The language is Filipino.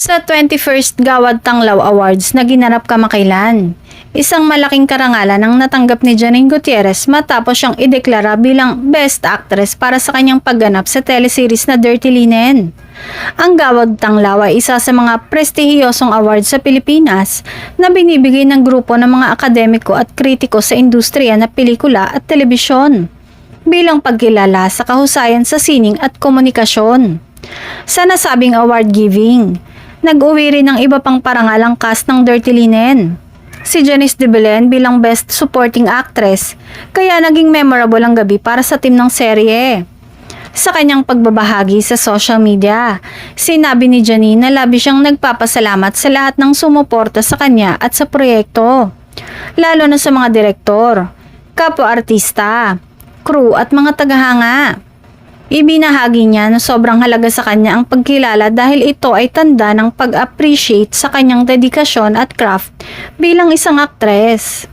Sa 21st Gawad Tanglaw Awards na ginanap kamakailan, isang malaking karangalan ang natanggap ni Janine Gutierrez matapos siyang ideklara bilang Best Actress para sa kanyang pagganap sa teleseries na Dirty Linen. Ang Gawad Tanglaw ay isa sa mga prestihiyosong awards sa Pilipinas na binibigay ng grupo ng mga akademiko at kritiko sa industriya na pelikula at telebisyon bilang pagkilala sa kahusayan sa sining at komunikasyon. Sa nasabing award giving, nag-uwi rin ng iba pang parangal ang cast ng Dirty Linen. Si Janice de Belen bilang Best Supporting Actress, kaya naging memorable ang gabi para sa team ng serye. Sa kanyang pagbabahagi sa social media, sinabi ni Janine na labis siyang nagpapasalamat sa lahat ng sumuporta sa kanya at sa proyekto, lalo na sa mga direktor, kapwa-artista, crew at mga tagahanga. Ibinahagi niya na sobrang halaga sa kanya ang pagkilala dahil ito ay tanda ng pag-appreciate sa kanyang dedikasyon at craft bilang isang aktres.